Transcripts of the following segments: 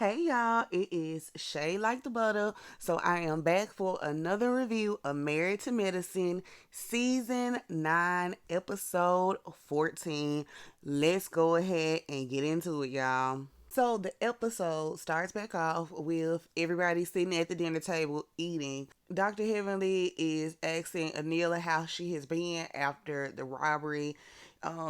Hey y'all, it is Shay Like the Butter. So I am back for another review of Married to Medicine, Season 9, Episode 14. Let's go ahead and get into it, y'all. So the episode starts back off with everybody sitting at the dinner table eating. Dr. Heavenly is asking Anila how she has been after the robbery.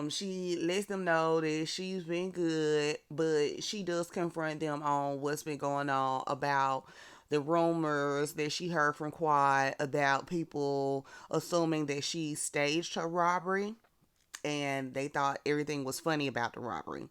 She lets them know that she's been good, but she does confront them on what's been going on about the rumors that she heard from Quad about people assuming that she staged her robbery and they thought everything was funny about the robbery.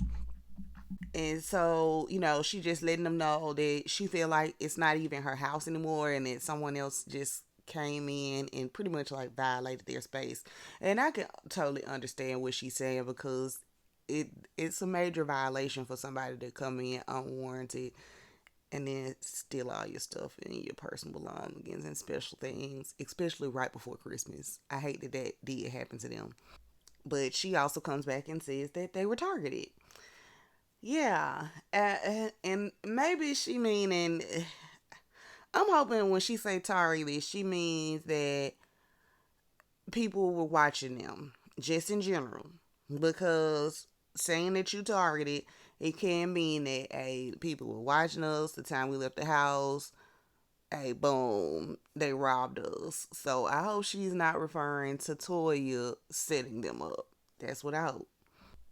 And so, she just letting them know that she feel like it's not even her house anymore and that someone else just came in and pretty much like violated their space. And I can totally understand what she's saying because it it's a major violation for somebody to come in unwarranted and then steal all your stuff and your personal belongings and special things, especially right before Christmas. I hate that did happen to them. But she also comes back and says that they were targeted. Yeah, and maybe she meaning. I'm hoping when she say targeted, she means that people were watching them, just in general, because saying that you targeted, it can mean that people were watching us the time we left the house. Boom, they robbed us. So I hope she's not referring to Toya setting them up. That's what I hope.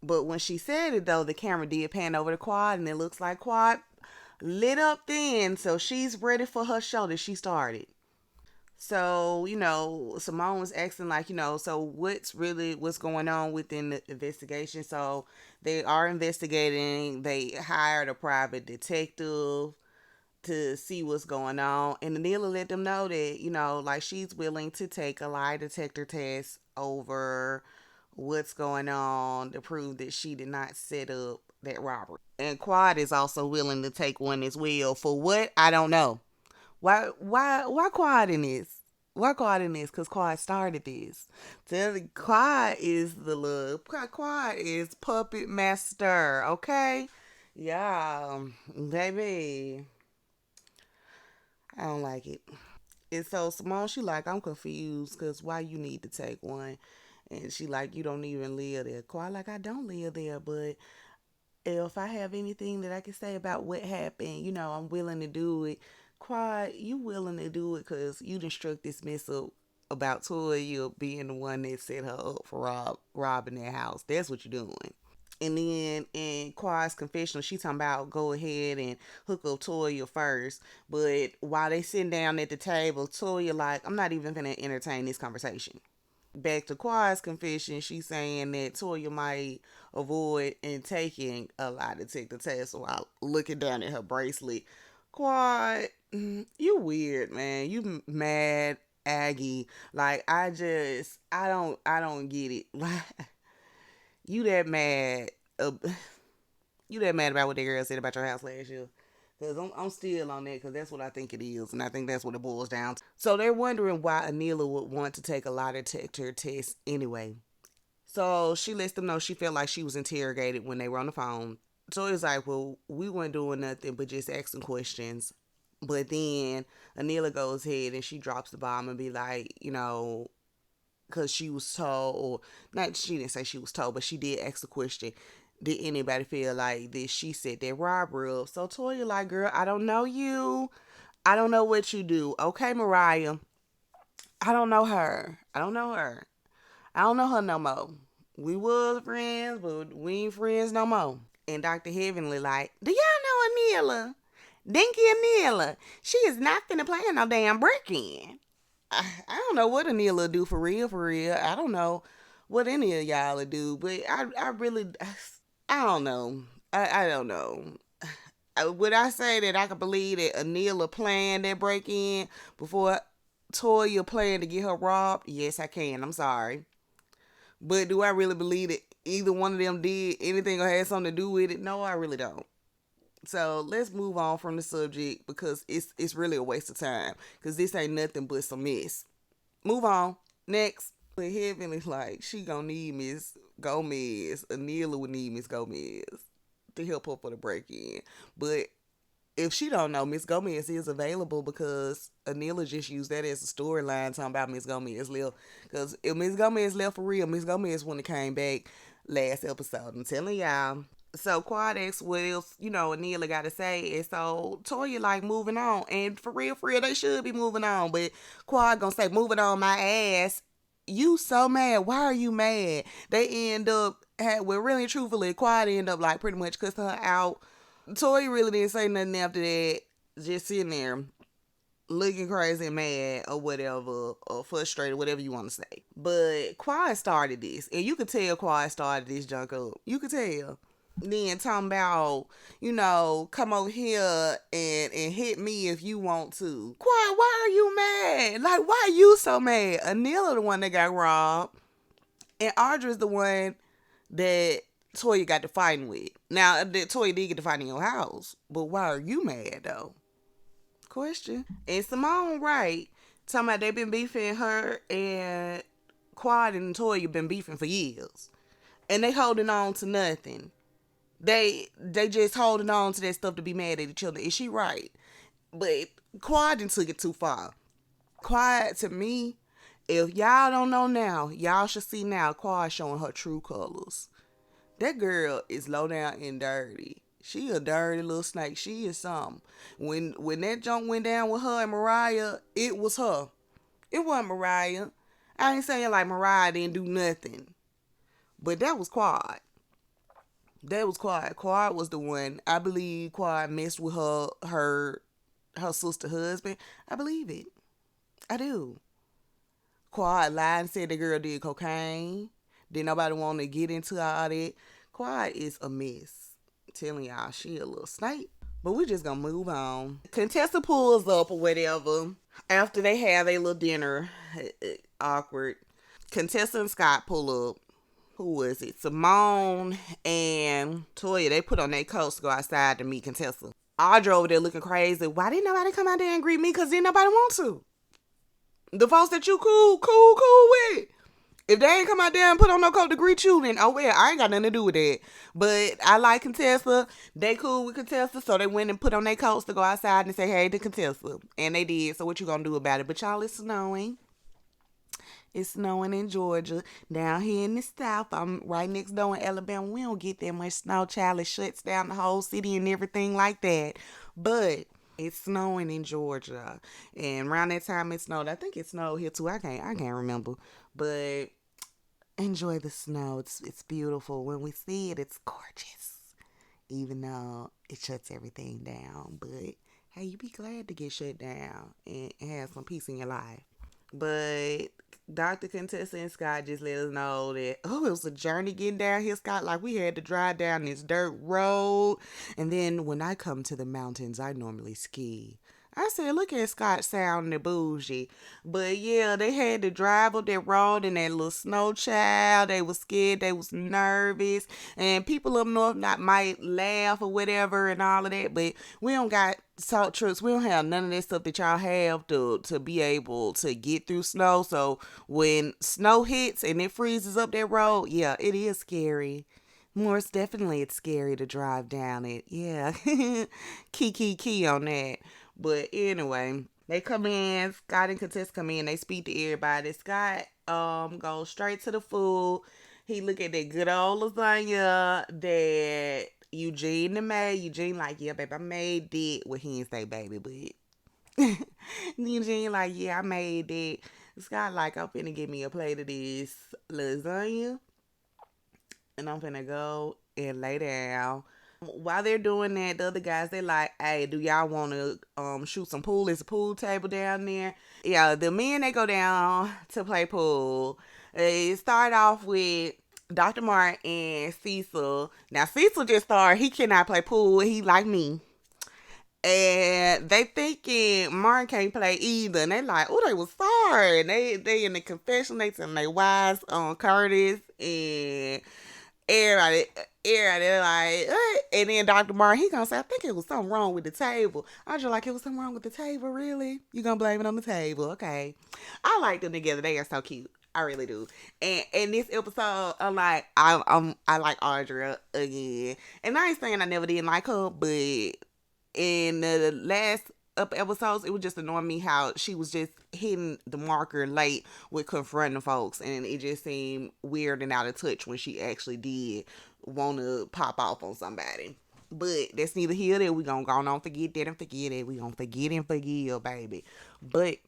But when she said it though, the camera did pan over the Quad, and it looks like Quad lit up then. So she's ready for her show that she started. So, Simone was asking like, so what's going on within the investigation? So they are investigating. They hired a private detective to see what's going on. And Anila let them know that, like she's willing to take a lie detector test over what's going on to prove that she did not set up that robbery. And Quad is also willing to take one as well. For what? I don't know. Why Quad in this? Why Quad in this? Because Quad started this. Quad is the love. Quad is puppet master, okay? Yeah, baby. I don't like it. And so Simone, she like, I'm confused because why you need to take one? And she like, you don't even live there. Quite like, I don't live there, but if I have anything that I can say about what happened, I'm willing to do it. Quad, you willing to do it because you done struck this mess up about Toya being the one that set her up for robbing their house. That's what you're doing. And then in Quad's confessional, she talking about go ahead and hook up Toya first. But while they sitting down at the table, Toya like, I'm not even gonna entertain this conversation. Back to Quad's confession, she's saying that Toya might avoid and taking a lie detector test while looking down at her bracelet. Quad, you weird, man. You mad Aggie. Like I don't get it. Like you that mad. Uh, you that mad about what that girl said about your house last year? Because I'm still on that because that's what I think it is. And I think that's what it boils down to. So they're wondering why Anila would want to take a lie detector test anyway. So she lets them know she felt like she was interrogated when they were on the phone. So it's like, well, we weren't doing nothing but just asking questions. But then Anila goes ahead and she drops the bomb and be like, because she was told, or not, she didn't say she was told, but she did ask the question, did anybody feel like this? She said that robbery up. So Toya like, girl, I don't know you. I don't know what you do. Okay, Mariah. I don't know her. I don't know her. I don't know her no more. We was friends, but we ain't friends no more. And Dr. Heavenly like, do y'all know Anila? Dinky Anila. She is not finna play no damn break-in. I don't know what Anila do for real, for real. I don't know what any of y'all would do, but I really, I don't know. I don't know. Would I say that I could believe that Anila planned that break in before Toya planned to get her robbed? Yes, I can. I'm sorry. But do I really believe that either one of them did anything or had something to do with it? No, I really don't. So let's move on from the subject because it's really a waste of time because this ain't nothing but some mess. Move on. Next. But Heavenly like she gonna need Miss Gomez. Anila would need Miss Gomez to help her for the break in. But if she don't know, Miss Gomez is available because Anila just used that as a storyline talking about Miss Gomez left. Because if Miss Gomez left for real, Miss Gomez wouldn't have came back last episode. I'm telling y'all. So Quad asks what else, Anila got to say. And so Toya like moving on. And for real, they should be moving on. But Quad gonna say, moving on my ass. You so mad. Why are you mad? They end up, well, really and truthfully, Quad end up like pretty much cussing her out. Toy really didn't say nothing after that. Just sitting there looking crazy and mad or whatever, or frustrated, whatever you want to say. But Quad started this. And you could tell Quad started this junk up. You could tell. Then talking about, come over here and hit me if you want to. Quad, why are you mad? Like, why are you so mad? Anila the one that got robbed. And Audra's the one that Toya got to fighting with. Now, Toya did get to fight in your house, but why are you mad though? Question. And Simone, right? Talking about they been beefing, her and Quad and Toya been beefing for years, and they holding on to nothing. They just holding on to that stuff to be mad at each other. Is she right? But Quad done took it too far. Quad, to me, if y'all don't know now, y'all should see now. Quad showing her true colors. That girl is low down and dirty. She a dirty little snake. She is something. When that junk went down with her and Mariah, it was her. It wasn't Mariah. I ain't saying like Mariah didn't do nothing. But that was Quad. That was Quad. Quad was the one. I believe Quad messed with her sister husband. I believe it. I do. Quad lied and said the girl did cocaine. Did nobody want to get into all that. Quad is a mess. I'm telling y'all, she a little snake. But we just gonna move on. Contessa pulls up or whatever. After they have a little dinner. Awkward. Contessa and Scott pull up. Who was it? Simone and Toya. They put on their coats to go outside to meet Contessa. Audra over there looking crazy. Why didn't nobody come out there and greet me? Because didn't nobody want to. The folks that you cool with. If they ain't come out there and put on no coat to greet you, then oh well, I ain't got nothing to do with that. But I like Contessa. They cool with Contessa, so they went and put on their coats to go outside and say hey to Contessa. And they did. So what you gonna do about it? But y'all, it's snowing. It's snowing in Georgia. Down here in the South, I'm right next door in Alabama. We don't get that much snow, child. It shuts down the whole city and everything like that. But it's snowing in Georgia. And around that time it snowed. I think it snowed here too. I can't remember. But enjoy the snow. It's beautiful. When we see it, it's gorgeous. Even though it shuts everything down. But hey, you be glad to get shut down and have some peace in your life. But Dr. Contessa and Scott just let us know that, it was a journey getting down here, Scott. Like, we had to drive down this dirt road. And then when I come to the mountains, I normally ski. I said, look at Scott sounding bougie. But yeah, they had to drive up that road in that little snow child. They was scared. They was nervous. And people up north might laugh or whatever and all of that. But we don't got salt trucks. We don't have none of that stuff that y'all have to be able to get through snow. So when snow hits and it freezes up that road, yeah, it is scary. Most definitely it's scary to drive down it. Yeah. Key on that. But anyway, they come in. Scott and Contessa come in. They speak to everybody. Scott goes straight to the food. He look at that good old lasagna that Eugene made. Eugene like, yeah, babe, I made it. Well, he didn't say baby, but Eugene like, yeah, I made it. Scott like, I'm finna get me a plate of this lasagna. And I'm finna go and lay down. While they're doing that, the other guys, they like, hey, do y'all want to shoot some pool? There's a pool table down there. Yeah, the men, they go down to play pool. They start off with Dr. Martin and Cecil. Now, Cecil just started. He cannot play pool. He like me. And they thinking Martin can't play either. And they like, oh, they was sorry. And they in the confession. They telling their wives on Curtis and everybody like, and then Dr. Martin, he gonna say, I think it was something wrong with the table. I just like, it was something wrong with the table, really? You gonna blame it on the table? Okay. I like them together. They are so cute. I really do. And this episode, I'm like, I like Audra again. And I ain't saying I never did like her, but In the last up episodes, it was just annoying me how she was just hitting the marker late with confronting folks, and it just seemed weird and out of touch when she actually did want to pop off on somebody. But that's neither here nor there. We gonna go on forget that and forget it. We gonna forget and forgive, baby. But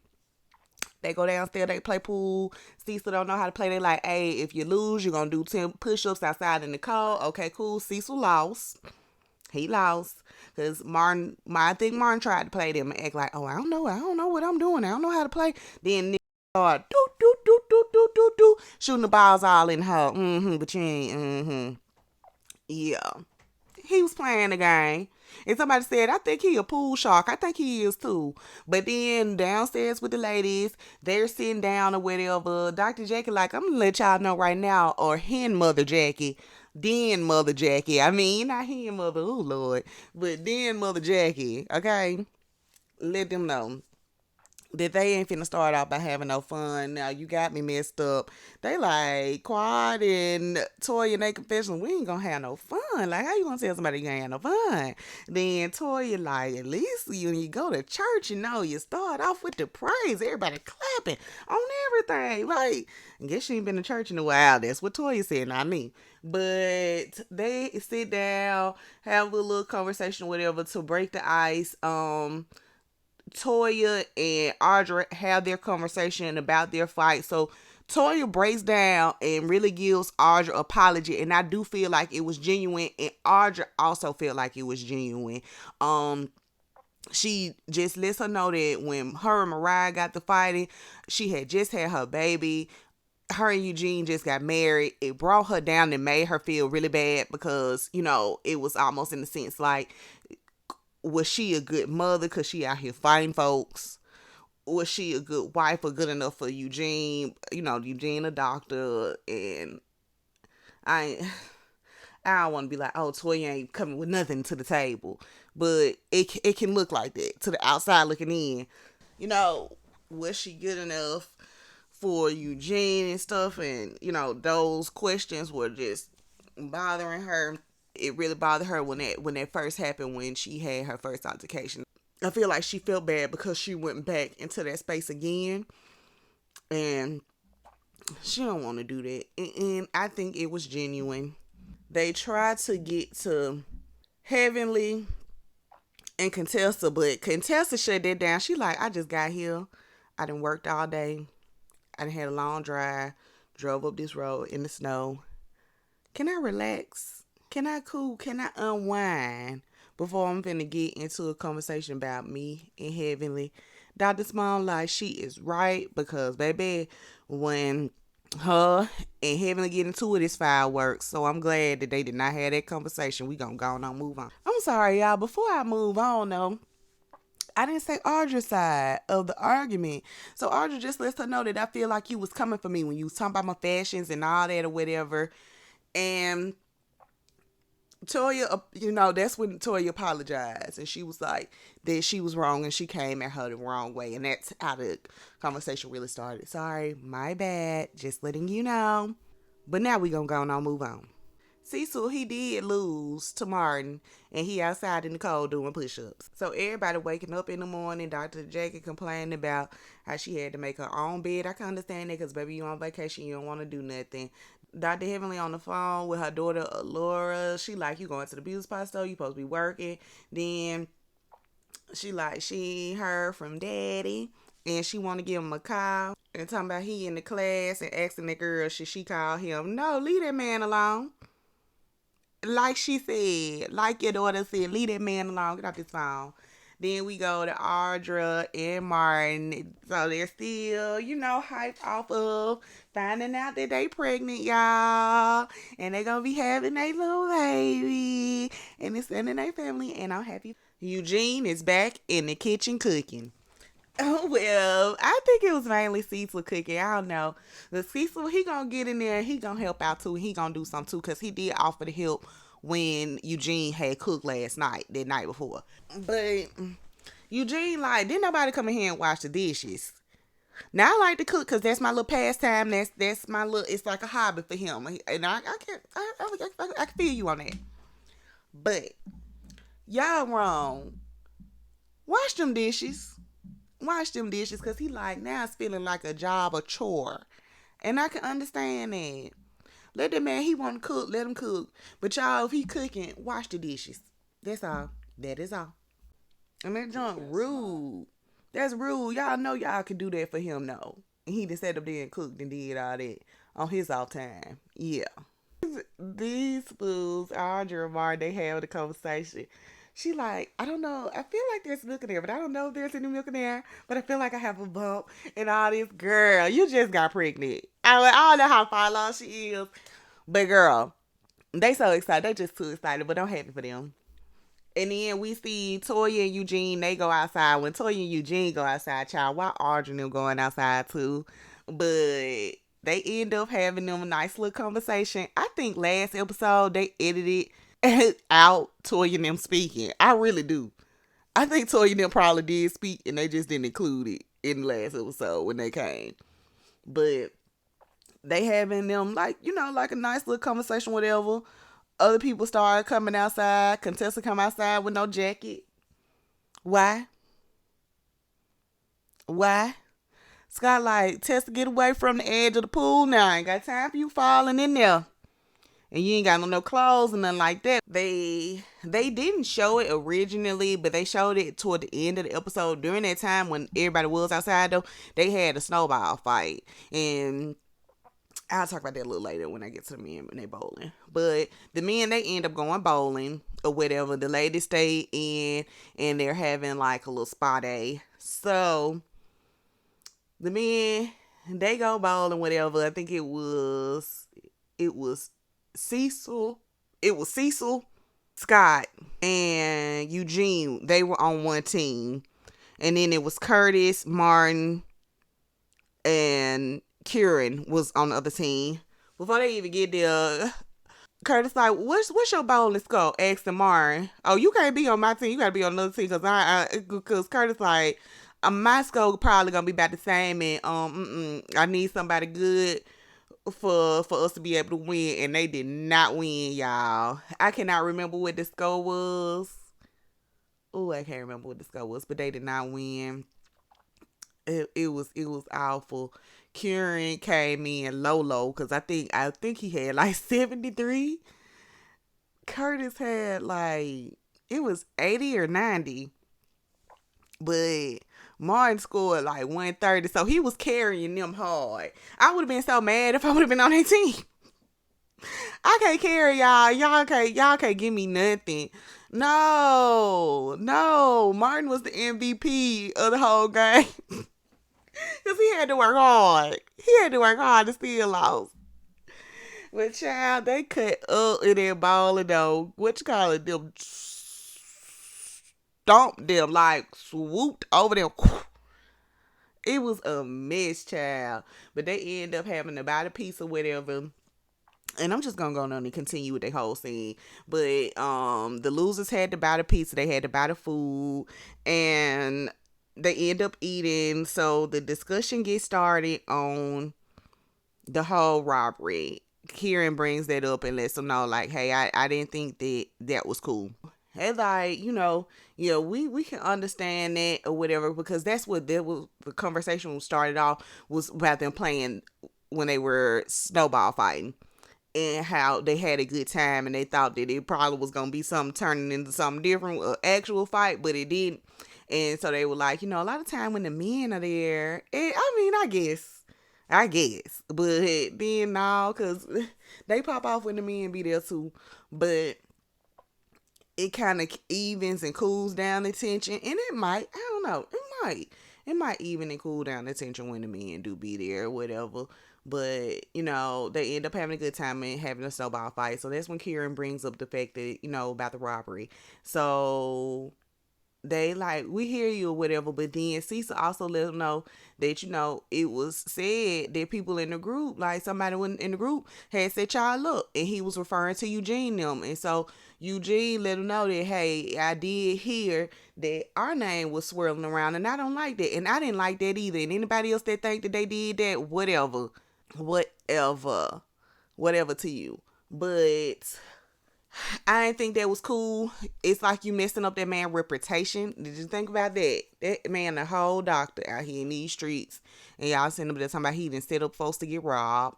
they go downstairs, they play pool. Cecil don't know how to play. They like, hey, if you lose, you're gonna do 10 push-ups outside in the cold. Okay, cool. Cecil lost. He lost. Cause I think Martin tried to play them and act like, oh, I don't know what I'm doing. I don't know how to play. Then Nick started do shooting the balls all in her. But you ain't, yeah. He was playing the game. And somebody said, I think he a pool shark. I think he is too. But then downstairs with the ladies, they're sitting down or whatever. Dr. Jackie like, I'm going to let y'all know right now, or hen Mother Jackie. Then Mother Jackie. I mean, not hen Mother, oh Lord. But then Mother Jackie, okay? Let them know that they ain't finna start out by having no fun. Now you got me messed up. They like Quad and Toya and they confession. We ain't gonna have no fun. Like how you gonna tell somebody you ain't have no fun? Then Toya like at least when you go to church, you know you start off with the praise, everybody clapping on everything. Like I guess she ain't been to church in a while. That's what Toya said, not me. But they sit down, have a little conversation, whatever, to break the ice. Toya and Audra have their conversation about their fight. So Toya breaks down and really gives Audra apology, and I do feel like it was genuine, and Audra also felt like it was genuine. She just lets her know that when her and Mariah got to fighting, she had just had her baby. Her and Eugene just got married. It brought her down and made her feel really bad because, you know, it was almost in the sense like, was she a good mother because she out here fighting folks? Was she a good wife or good enough for Eugene? You know, Eugene a doctor, and I I don't want to be like, oh, Toya ain't coming with nothing to the table, but it can look like that to the outside looking in. You know, was she good enough for Eugene and stuff? And you know, those questions were just bothering her. It really bothered her when that first happened, when she had her first altercation. I feel like she felt bad because she went back into that space again, and she don't want to do that. And I think it was genuine. They tried to get to Heavenly and Contessa, but Contessa shut that down. She like, I just got here. I done worked all day. I done had a long drive. Drove up this road in the snow. Can I relax? Can I cool? Can I unwind before I'm finna get into a conversation about me and Heavenly? Dr. Small, like, she is right because, baby, when her and Heavenly get into it, it's fireworks. So I'm glad that they did not have that conversation. We gonna go on and move on. I'm sorry, y'all. Before I move on, though, I didn't say Audra's side of the argument. So Audra just lets her know that I feel like you was coming for me when you was talking about my fashions and all that or whatever. And Toya, you know, that's when Toya apologized, and she was like that she was wrong and she came at her the wrong way, and that's how the conversation really started. Sorry, my bad, just letting you know. But now we gonna go on and move on. Cecil, he did lose to Martin, and he outside in the cold doing push-ups. So everybody waking up in the morning, Dr. Jackie complaining about how she had to make her own bed. I can understand that because, baby, you on vacation, you don't want to do nothing. Dr. Heavenly on the phone with her daughter, Laura. She like, you going to the beauty spot store, you supposed to be working. Then she like, she heard from Daddy, and she want to give him a call. And talking about he in the class and asking the girl, should she call him? No, leave that man alone. Like she said, like your daughter said, leave that man alone. Get off his phone. Then we go to Audra and Martin. So they're still, you know, hyped off of finding out that they pregnant, y'all. And they gonna be having a little baby. And it's in their family. And I'm happy. Eugene is back in the kitchen cooking. Oh, well, I think it was mainly Cecil cooking. I don't know. The Cecil, he gonna get in there and he gonna help out too. He gonna do something too, because he did offer to help when Eugene had cooked last night, that night before. But Eugene, like, didn't nobody come in here and wash the dishes. Now I like to cook because that's my little pastime. That's my little, it's like a hobby for him. And I can feel you on that. But y'all wrong Wash them dishes. Wash them dishes, because he like, now it's feeling like a job, a chore. And I can understand that. Let the man, he want to cook, let him cook. But y'all, if he cooking, wash the dishes. That's all. That is all. And that junk rude. That's rude. Y'all know y'all can do that for him, though. And he just sat up there and cooked and did all that on his off time. Yeah. These fools, Audrey and Mar, they have the conversation. She like, I don't know. I feel like there's milk in there, but I don't know if there's any milk in there. But I feel like I have a bump and all this. Girl, you just got pregnant. I don't know how far along she is. But girl, they so excited. They just too excited, but I'm happy for them. And then we see Toya and Eugene, they go outside. When Toya and Eugene go outside, child, why Audrey and them going outside too? But they end up having them a nice little conversation. I think last episode they edited out Toya and them speaking. I really do. I think Toya and them probably did speak and they just didn't include it in the last episode when they came. But they having them like, like a nice little conversation, whatever. Other people started coming outside. Contessa come outside with no jacket. Why? Why? Scott like, Tessa, get away from the edge of the pool now. I ain't got time for you falling in there. And you ain't got no clothes and nothing like that. They didn't show it originally, but they showed it toward the end of the episode. During that time when everybody was outside, though, they had a snowball fight. And I'll talk about that a little later when I get to the men when they bowling. But the men, they end up going bowling or whatever. The ladies stay in and they're having like a little spa day. So the men, they go bowling, whatever. I think it was Cecil. It was Cecil, Scott, and Eugene. They were on one team. And then it was Curtis, Martin, and Kieran was on the other team. Before they even get there, Curtis like, what's your bowling score? Asked Martin. Oh, you can't be on my team. You gotta be on another team because Curtis like, my score probably gonna be about the same, and I need somebody good for us to be able to win, and they did not win, y'all. I cannot remember what the score was. Oh, I can't remember what the score was, but they did not win. It was awful. Kieran came in low because I think he had like 73. Curtis had like, it was 80 or 90. But Martin scored like 130, so he was carrying them hard. I would have been so mad if I would have been on their team. I can't carry y'all. Y'all can't give me nothing. No. Martin was the MVP of the whole game. Because he had to work hard. To still lost. But child, they cut up in that ball though. What you call it? Them stomped them, like swooped over them. It was a mess, child. But they end up having to buy the piece or whatever. And I'm just gonna go on and continue with the whole scene. But the losers had to buy the pizza, they had to buy the food, and they end up eating. So the discussion gets started on the whole robbery. Kieran brings that up and lets them know, like, hey, I didn't think that was cool. And like, we can understand that or whatever, because that's what the conversation started off was about them playing when they were snowball fighting. And how they had a good time and they thought that it probably was going to be something turning into something different, actual fight, but it didn't. And so they were like, a lot of time when the men are there, I guess. But then no, because they pop off when the men be there too. But it kind of evens and cools down the tension. And it might, I don't know, it might even and cool down the tension when the men do be there or whatever. But, they end up having a good time and having a snowball fight. So that's when Kieran brings up the fact that, about the robbery. So they like, we hear you or whatever. But then Cecil also let them know that, it was said that people in the group, like somebody in the group had set y'all up. And he was referring to Eugene them. And so Eugene let him know that, hey, I did hear that our name was swirling around and I don't like that. And I didn't like that either. And anybody else that think that they did that, whatever to you. But I didn't think that was cool. It's like you messing up that man's reputation. Did you think about that? That man, the whole doctor out here in these streets, and y'all send him there talking about he didn't set up folks to get robbed,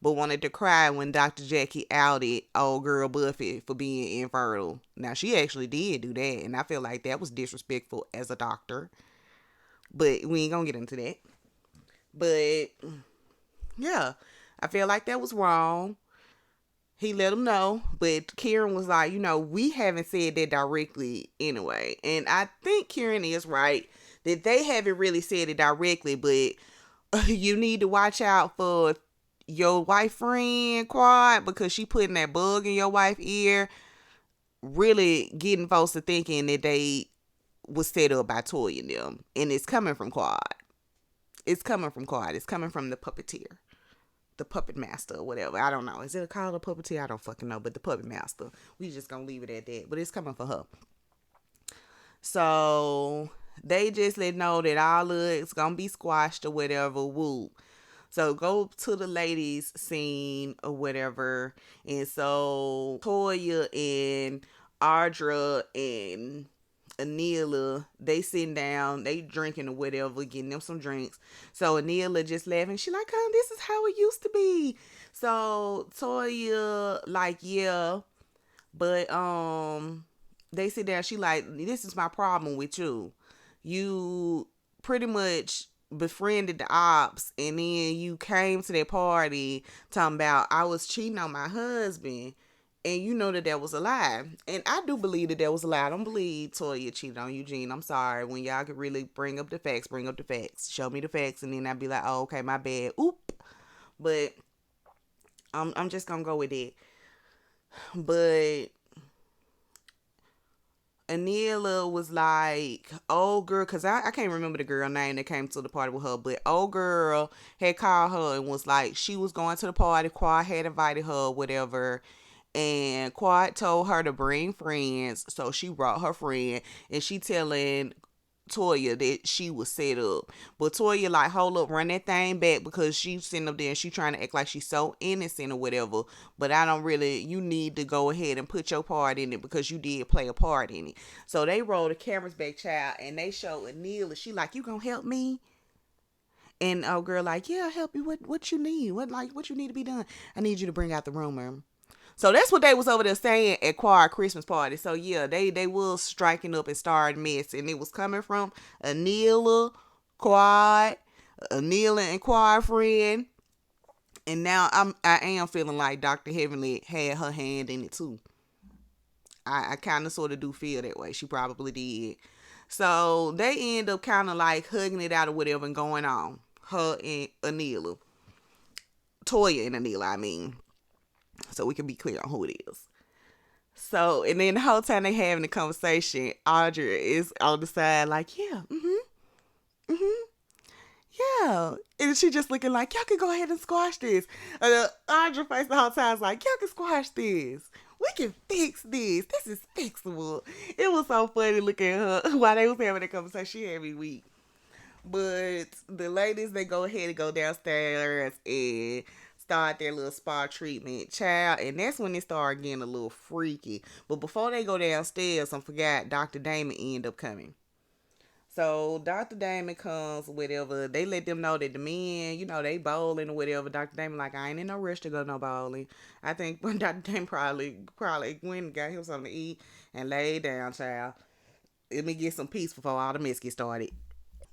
but wanted to cry when Dr. Jackie outed old girl Buffy for being infertile. Now she actually did do that, and I feel like that was disrespectful as a doctor. But we ain't gonna get into that. But yeah, I feel like that was wrong. He let him know, but Kieran was like, we haven't said that directly anyway. And I think Kieran is right that they haven't really said it directly, but you need to watch out for your wife friend Quad, because she putting that bug in your wife's ear, really getting folks to thinking that they was set up by Toy and them. And it's coming from Quad. It's coming from Quad. It's coming from the puppeteer. The puppet master or whatever. I don't know. Is it called a puppeteer? I don't fucking know. But the puppet master. We just gonna leave it at that. But it's coming for her. So they just let know that all of it's gonna be squashed or whatever. Woo. So go to the ladies scene or whatever. And so Toya and Audra and Anila, they sitting down, they drinking or whatever, getting them some drinks. So Anila just laughing. She like, oh, this is how it used to be. So Toya like, yeah, but they sit down. She like, this is my problem with you. You pretty much befriended the ops, and then you came to that party talking about I was cheating on my husband, and you know that was a lie. And I do believe that was a lie. I don't believe Toya cheated on Eugene. I'm sorry. When y'all could really bring up the facts, bring up the facts. Show me the facts, and then I'd be like, oh, okay, my bad. Oop. But I'm just gonna go with it. But Anila was like, old girl, because I can't remember the girl name that came to the party with her, but old girl had called her and was like, she was going to the party. Quad had invited her, whatever. And Quad told her to bring friends. So she brought her friend, and she telling Toya that she was set up. But Toya like, hold up, run that thing back, because she's sitting up there and she trying to act like she's so innocent or whatever. But I don't really, you need to go ahead and put your part in it, because you did play a part in it. So they roll the cameras back, child, and they show Anila. She like, you gonna help me? And old girl like, yeah, I'll help you. What you need? What you need to be done? I need you to bring out the rumor. So that's what they was over there saying at Quad Christmas party. So yeah, they was striking up and starting mess, and it was coming from Anila, Quad, Anila and Quad friend, and now I am feeling like Dr. Heavenly had her hand in it too. I kind of sort of do feel that way. She probably did. So they end up kind of like hugging it out or whatever and going on. Her and Anila, Toya and Anila, I mean. So we can be clear on who it is. So, and then the whole time they having the conversation, Audra is on the side like, yeah, yeah. And she just looking like, y'all can go ahead and squash this. Audra face the whole time is like, y'all can squash this. We can fix this. This is fixable. It was so funny looking at her while they was having that conversation. She had me weak. But the ladies, they go ahead and go downstairs and start their little spa treatment, child, and that's when it started getting a little freaky. But before they go downstairs, I forgot Dr. Damon end up coming. So Dr. Damon comes, whatever. They let them know that the men, they bowling or whatever. Dr. Damon like, I ain't in no rush to go no bowling. I think Dr. Damon probably went and got him something to eat and laid down, child. Let me get some peace before all the mess get started.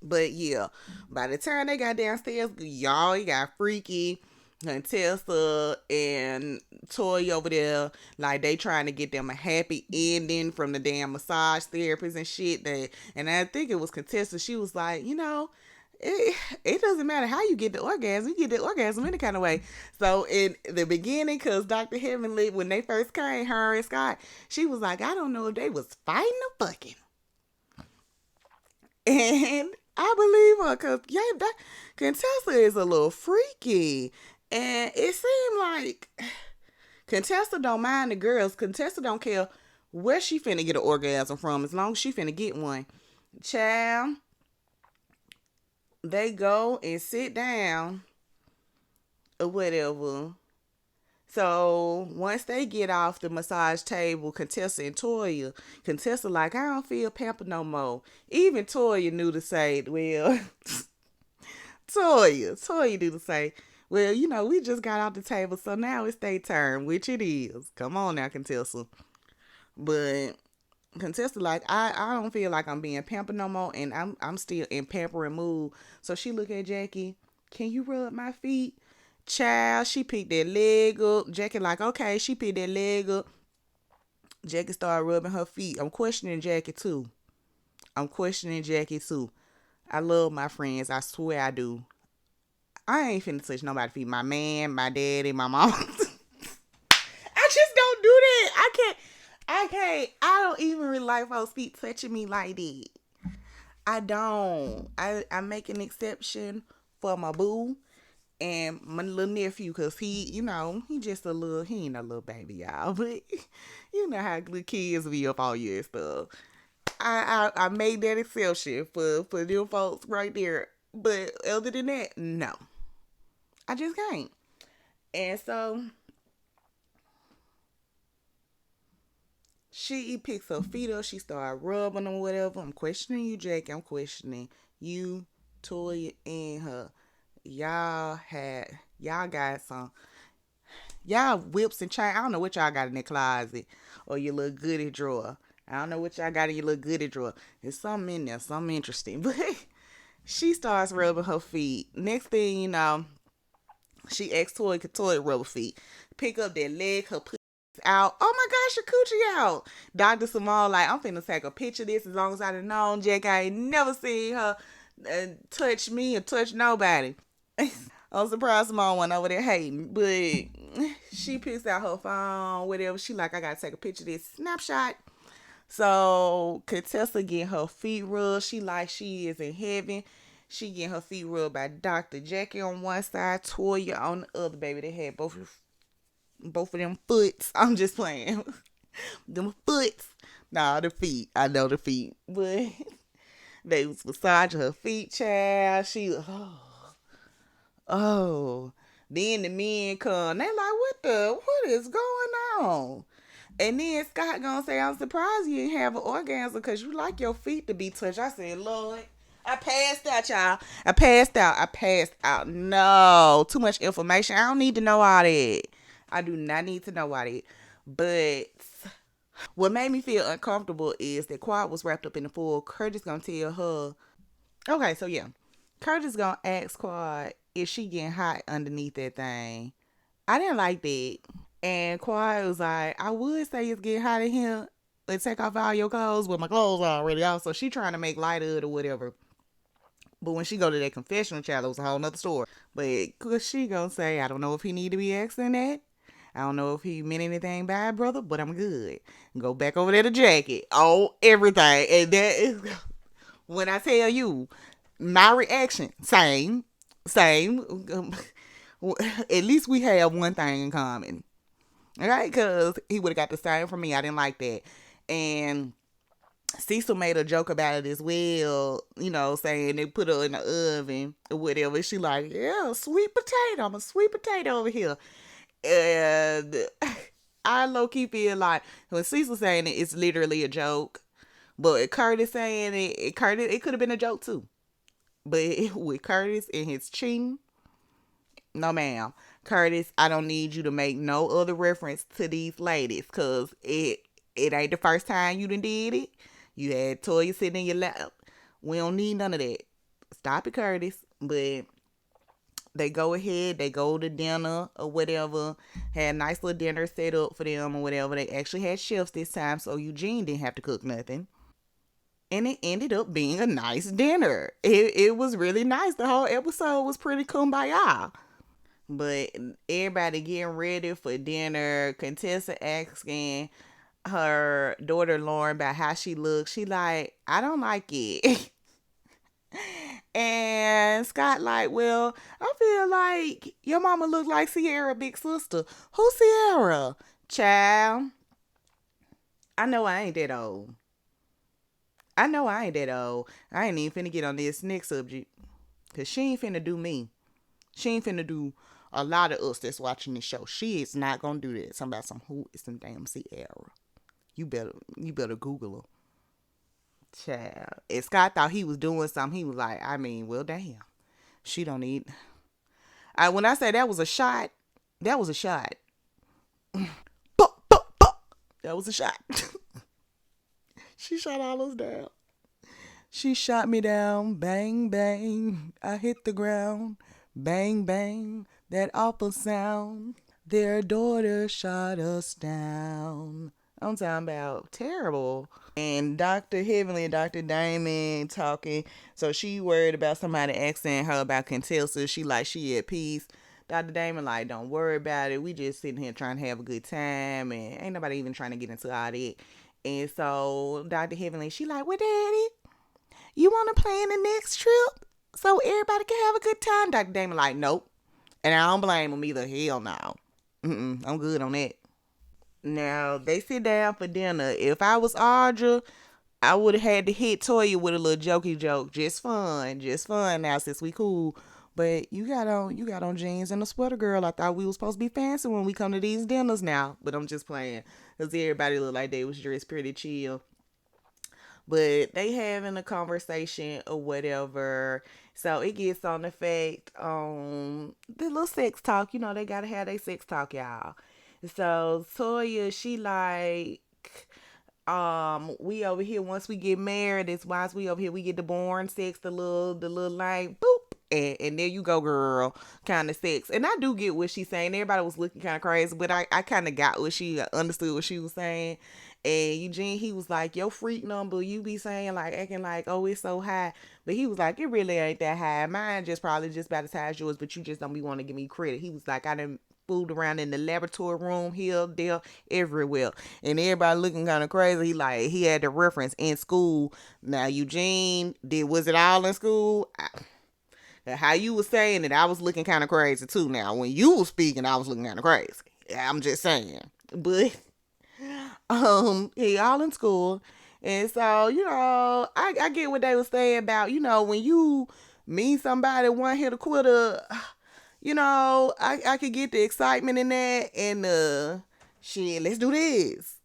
But yeah, by the time they got downstairs, y'all, it got freaky. And Tessa and Toy over there, like they trying to get them a happy ending from the damn massage therapist and shit. And I think it was Contessa. She was like, it doesn't matter how you get the orgasm. You get the orgasm any kind of way. So in the beginning, because Dr. Heavenly, when they first came, her and Scott, she was like, I don't know if they was fighting or fucking. And I believe her, because that Contessa is a little freaky. And it seemed like Contessa don't mind the girls. Contessa don't care where she finna get an orgasm from, as long as she finna get one. Child, they go and sit down or whatever. So once they get off the massage table, Contessa and Toya, Contessa like, I don't feel pampered no more. Even Toya knew to say, well, Toya knew to say, well, we just got off the table, so now it's their turn, which it is. Come on now, Contessa. But Contessa like, I don't feel like I'm being pampered no more, and I'm still in pampering mood. So she look at Jackie, can you rub my feet? Child, she picked that leg up. Jackie like, okay, she picked that leg up. Jackie started rubbing her feet. I'm questioning Jackie too. I love my friends. I swear I do. I ain't finna touch nobody's feet. My man, my daddy, my mom. I just don't do that. I don't even really like folks' feet touching me like that. I don't. I make an exception for my boo and my little nephew, cause he just he ain't a little baby, y'all, but you know how little kids be up all year and stuff. I made that exception for them folks right there, but other than that, no, I just can't. And so she picks her feet up, she started rubbing them, whatever. I'm questioning you, Jake. I'm questioning you, Toya, and her. Y'all got some y'all whips and chain. I don't know what y'all got in the closet or your little goodie drawer. I don't know what y'all got in your little goodie drawer. There's something in there, something interesting. But she starts rubbing her feet. Next thing you know, she asks Toy rub her feet. Pick up that leg, her pussy out. Oh my gosh, your coochie out. Dr. Simone like, I'm finna take a picture of this as long as I done known Jack. I ain't never seen her touch me or touch nobody. I'm surprised Simone went over there hating, but she picks out her phone, whatever. She like, I gotta take a picture of this snapshot. So Contessa getting her feet rubbed. She like she is in heaven. She getting her feet rubbed by Dr. Jackie on one side, Toya on the other. Baby, they had both of them foots. I'm just playing. Them foots. Nah, the feet. I know the feet, but they was massaging her feet, child. She oh. Then the men come. They like, what is going on? And then Scott gonna say, I'm surprised you didn't have an orgasm because you like your feet to be touched. I said, Lord, I passed out, y'all. I passed out. No, too much information. I don't need to know all that. I do not need to know all that. But what made me feel uncomfortable is that Quad was wrapped up in the foil. Curtis gonna tell her. Okay, so yeah. Curtis gonna ask Quad if she getting hot underneath that thing. I didn't like that. And Quiet was like, I would say it's getting hot in here. Let's take off all your clothes, but my clothes are already off. So she trying to make light of it or whatever. But when she go to that confessional child, it was a whole nother story. But cause she gonna say, I don't know if he need to be asking that. I don't know if he meant anything bad, brother, but I'm good. Go back over there to jacket. Oh, everything. And that is when I tell you, my reaction, same. At least we have one thing in common. Right? Because he would have got the same from me. I didn't like that. And Cecil made a joke about it as well, saying they put her in the oven or whatever. She like, yeah, sweet potato. I'm a sweet potato over here. And I low-key feel like when Cecil saying it, it's literally a joke. But Curtis saying it could have been a joke too. But with Curtis and his cheating, no ma'am. Curtis, I don't need you to make no other reference to these ladies because it ain't the first time you done did it. You had Toya sitting in your lap. We don't need none of that. Stop it, Curtis. But they go ahead, they go to dinner or whatever. Had a nice little dinner set up for them or whatever. They actually had chefs this time, so Eugene didn't have to cook nothing. And it ended up being a nice dinner. It was really nice. The whole episode was pretty kumbaya. But everybody getting ready for dinner. Contessa asking her daughter Lauren about how she looks. She like, I don't like it. And Scott like, well, I feel like your mama look like Sierra big sister. Who's Sierra? Child. I know I ain't that old. I ain't even finna get on this next subject. Cause she ain't finna do me. She ain't finna do A lot of us that's watching this show, she is not gonna do that. Something about some who is some damn Sierra. You better Google her. Child. And Scott thought he was doing something. He was like, I mean, well, damn. She don't need. When I say that was a shot, that was a shot. Buh, buh, buh. That was a shot. She shot all us down. She shot me down. Bang, bang. I hit the ground. Bang, bang. That awful sound. Their daughter shot us down. I'm talking about terrible. And Dr. Heavenly and Dr. Damon talking. So she worried about somebody asking her about Contessa. She at peace. Dr. Damon like, don't worry about it. We just sitting here trying to have a good time, and ain't nobody even trying to get into all that. And so Dr. Heavenly, she like, well, Daddy, you want to plan the next trip so everybody can have a good time? Dr. Damon like, nope. And I don't blame him either. Hell no. I'm good on that. Now they sit down for dinner. If I was Audra, I would have had to hit Toya with a little jokey joke. Just fun. Now since we cool, but you got on jeans and a sweater, girl. I thought we was supposed to be fancy when we come to these dinners now. But I'm just playing, cause everybody looked like they was dressed pretty chill. But they having a conversation or whatever. So it gets on the fact, the little sex talk. You know they gotta have their sex talk, y'all. So Toya, she like, we over here once we get married, it's wise we over here we get the born sex, the little like boop. And there you go, girl, kind of sex. And I do get what she's saying. Everybody was looking kind of crazy, but I kind of got what she understood what she was saying. And Eugene, he was like, your freak number, you be saying like acting like, oh, it's so high. But he was like, it really ain't that high. Mine just probably just about as high as yours, but you just don't be want to give me credit. He was like, I didn't fooled around in the laboratory room, here, there, everywhere. And everybody looking kind of crazy. He had the reference in school. Now, Eugene, was it all in school? How you was saying it, I was looking kind of crazy too. Now, when you was speaking, I was looking kind of crazy. I'm just saying. But he all in school. And so, I get what they were saying about, when you meet somebody one hit a quitter, I could get the excitement in that and shit, let's do this.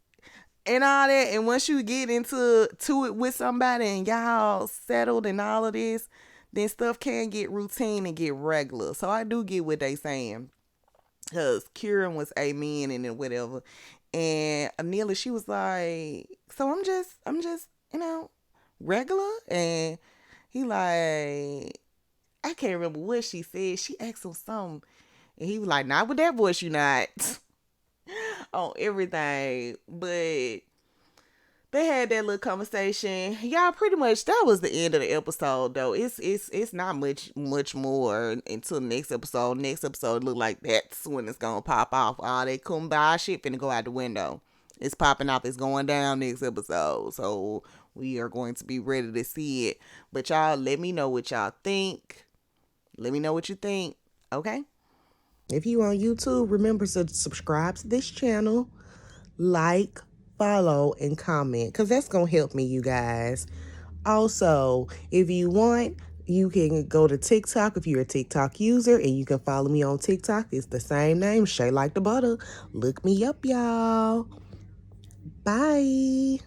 And all that. And once you get into it with somebody and y'all settled and all of this, then stuff can get routine and get regular. So I do get what they saying. Cause Kieran was amen and then whatever. And Anelia, she was like, so I'm just, regular. And he like, I can't remember what she said. She asked him something. And he was like, not with that voice, you not. On everything. But they had that little conversation. Y'all, pretty much that was the end of the episode though. It's not much more until next episode. Next episode look like that's when it's gonna pop off. All that kumbaya shit finna go out the window. It's popping off, it's going down next episode. So we are going to be ready to see it. But y'all let me know what y'all think. Let me know what you think. Okay? If you on YouTube, remember to subscribe to this channel, like, follow, and comment, because that's going to help me, you guys. Also, if you want, you can go to TikTok if you're a TikTok user, and you can follow me on TikTok. It's the same name, Shay Like the Butter. Look me up, y'all. Bye.